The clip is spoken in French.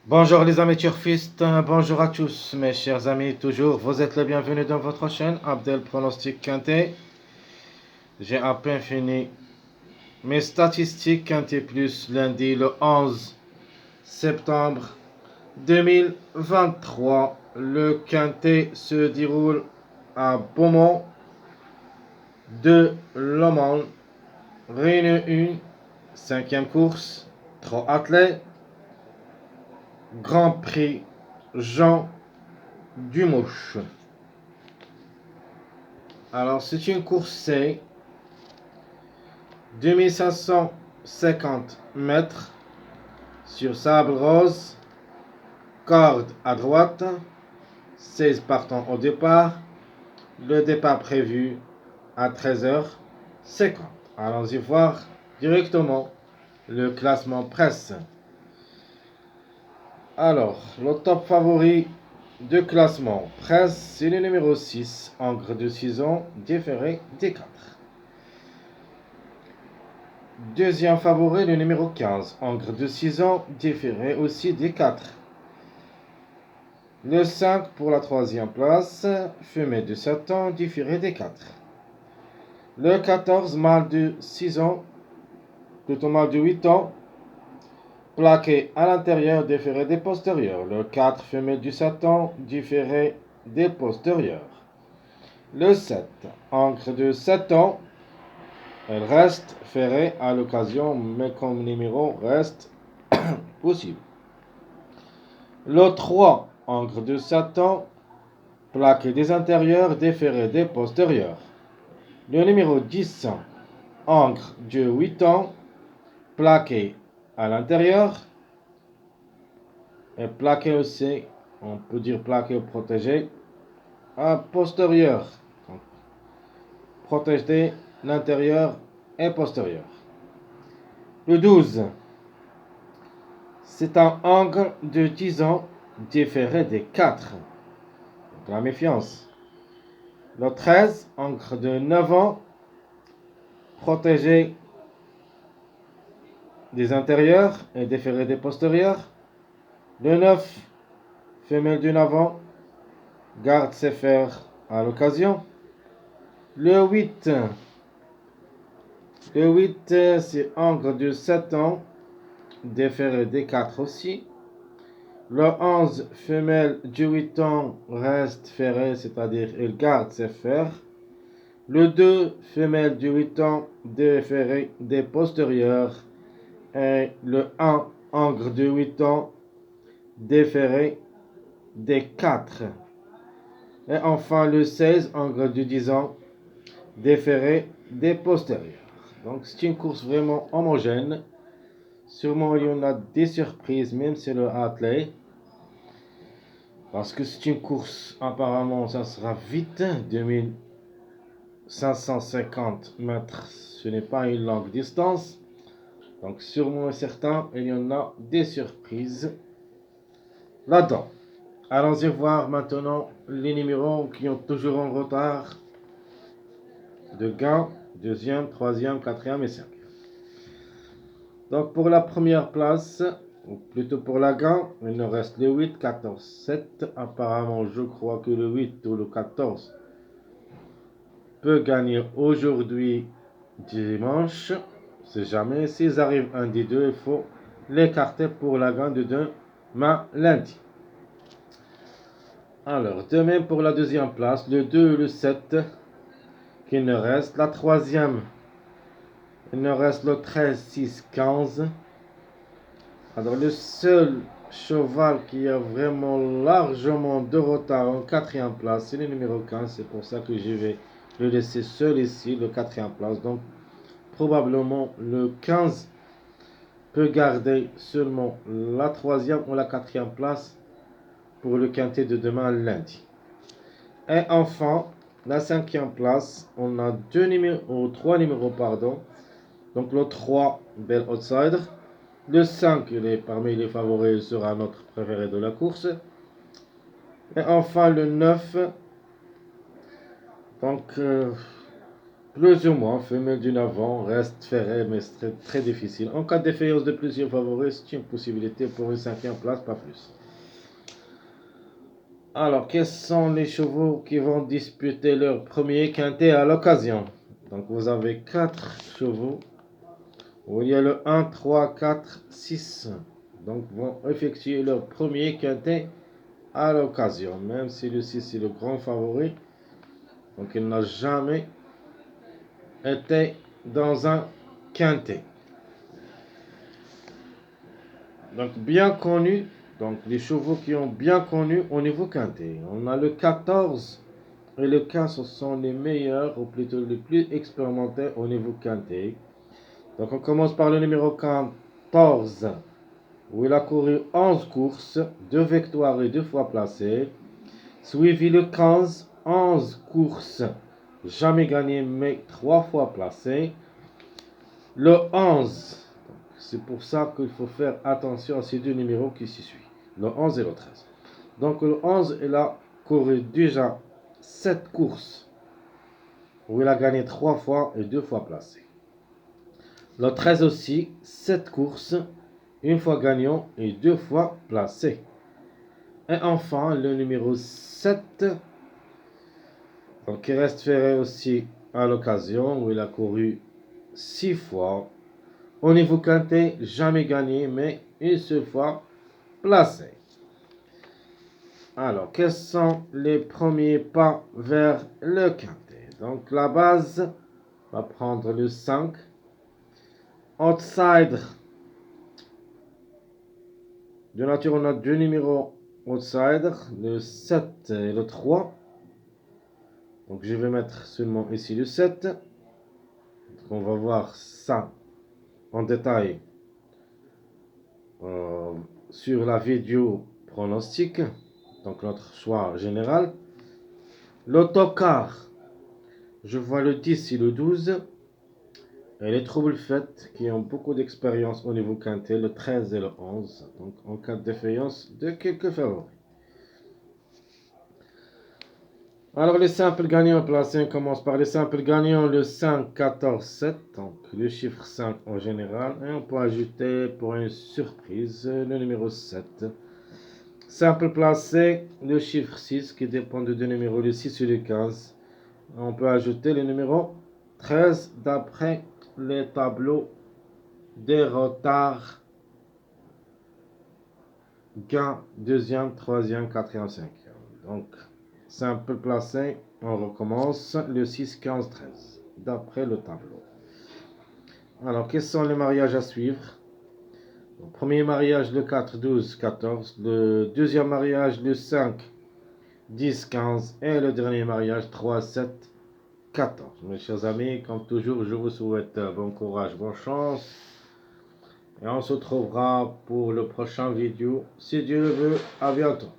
Bonjour les amis turfistes, bonjour à tous mes chers amis, toujours vous êtes les bienvenus dans votre chaîne Abdel Pronostic Quintet. J'ai à peine fini mes statistiques Quintet Plus lundi le 11 septembre 2023. Le Quintet se déroule à Beaumont de Lomond, Réunion 1, 5e course, 3 athlètes, Grand Prix Jean Dumouche. Alors, c'est une course C, 2550 mètres sur sable rose, corde à droite, 16 partants au départ, le départ prévu à 13h50. Allons-y voir directement le classement presse. Alors, le top favori de classement presse, c'est le numéro 6, Encre de 6 ans, différé des 4. Deuxième favori, le numéro 15, Encre de 6 ans, différé aussi des 4. Le 5 pour la troisième place, Fumée de 7 ans, différé des 4. Le 14, Mâle de 6 ans, plutôt mâle de 8 ans, plaqué à l'intérieur, différé des postérieurs. Le 4, Fumée de 7 ans, différé des postérieurs. Le 7, Encre de 7 ans, elle reste ferrée à l'occasion, mais comme numéro reste possible. Le 3, Encre de 7 ans, plaqué des intérieurs, déféré des postérieurs. Le numéro 10, Encre de 8 ans, plaqué à l'intérieur, et plaqué aussi, on peut dire plaqué ou protégé, à postérieur. Donc, protéger l'intérieur et postérieur. Le 12, c'est un Encre de 10 ans, différé des 4. Donc la méfiance. Le 13, Encre de 9 ans, protégé des intérieurs et déféré des postérieurs. Le 9, femelle du avant, garde ses fers à l'occasion. Le 8, c'est Encre de 7 ans, déféré des 4 aussi. Le 11, femelle du 8 ans, reste ferrée, c'est-à-dire il garde ses fers. Le 2, femelle du 8 ans, déféré des postérieurs. Et le 1, Encre de 8 ans, déféré des 4. Et enfin le 16, Encre de 10 ans, déféré des postérieurs. Donc c'est une course vraiment homogène. Sûrement il y en a des surprises, même si le athlète. Parce que c'est une course, apparemment ça sera vite, 2550 mètres, ce n'est pas une longue distance. Donc sûrement certain, il y en a des surprises là-dedans. Allons-y voir maintenant les numéros qui ont toujours en retard de gain, deuxième, troisième, quatrième et cinquième. Donc pour la première place, ou plutôt pour la gain, il nous reste le 8, 14, 7. Apparemment, je crois que le 8 ou le 14 peut gagner aujourd'hui dimanche. C'est jamais. S'ils arrivent un des deux, il faut l'écarter pour la gain de demain lundi. Alors, de même pour la deuxième place, le 2 et le 7 qu'il ne reste. La troisième, il ne reste le 13, 6, 15. Alors, le seul cheval qui a vraiment largement de retard en quatrième place, c'est le numéro 15. C'est pour ça que je vais le laisser seul ici, le quatrième place. Donc, probablement le 15 peut garder seulement la troisième ou la quatrième place pour le quintet de demain lundi. Et enfin, la cinquième place, on a trois numéros, pardon. Donc le 3, Bel Outsider. Le 5, il est parmi les favoris, il sera notre préféré de la course. Et enfin le 9, donc Plus ou moins, femelle d'une avant reste ferrée, mais c'est très, très difficile. En cas de défaillance de plusieurs favoris, c'est une possibilité pour une cinquième place, pas plus. Alors, quels sont les chevaux qui vont disputer leur premier quintet à l'occasion? Donc, vous avez 4 chevaux où il y a le 1, 3, 4, 6. Donc, vont effectuer leur premier quintet à l'occasion, même si le 6 est le grand favori. Donc, il n'a jamais été dans un quintet. Donc, bien connu. Donc, les chevaux qui ont bien connu au niveau quintet. On a le 14 et le 15, ce sont les meilleurs, ou plutôt les plus expérimentés au niveau quintet. Donc, on commence par le numéro 14, où il a couru 11 courses, 2 victoires et 2 fois placées. Suivi le 15, 11 courses, jamais gagné, mais 3 fois placé. Le 11, c'est pour ça qu'il faut faire attention à ces deux numéros qui s'y suivent, le 11 et le 13. Donc le 11, il a couru déjà 7 courses, où il a gagné 3 fois et 2 fois placé. Le 13 aussi, 7 courses, une fois gagnant et 2 fois placé. Et enfin, le numéro 7, donc il reste ferré aussi à l'occasion, où il a couru 6 fois. Au niveau quintet, jamais gagné, mais une seule fois placé. Alors, quels sont les premiers pas vers le quintet? Donc, la base va prendre le 5. Outsider. De nature, on a deux numéros outsider, le 7 et le 3. Donc, je vais mettre seulement ici le 7. Donc, on va voir ça en détail sur la vidéo pronostic. Donc, notre choix général. L'autocar, je vois le 10 et le 12. Et les troubles faits qui ont beaucoup d'expérience au niveau quintet, le 13 et le 11. Donc, en cas de défaillance de quelques favoris. Alors, les simples gagnants placés, on commence par les simples gagnants, le 5, 14, 7. Donc, le chiffre 5 en général. Et on peut ajouter pour une surprise le numéro 7. Simple placé, le chiffre 6 qui dépend de deux numéros, le 6 et le 15. On peut ajouter le numéro 13 d'après les tableaux des retards, gain, deuxième, troisième, quatrième, cinquième. Donc, simple placé, on recommence le 6, 15, 13, d'après le tableau. Alors, quels sont les mariages à suivre? Le premier mariage, le 4, 12, 14. Le deuxième mariage, le 5, 10, 15. Et le dernier mariage, 3, 7, 14. Mes chers amis, comme toujours, je vous souhaite bon courage, bonne chance. Et on se retrouvera pour le prochain vidéo, si Dieu le veut. À bientôt.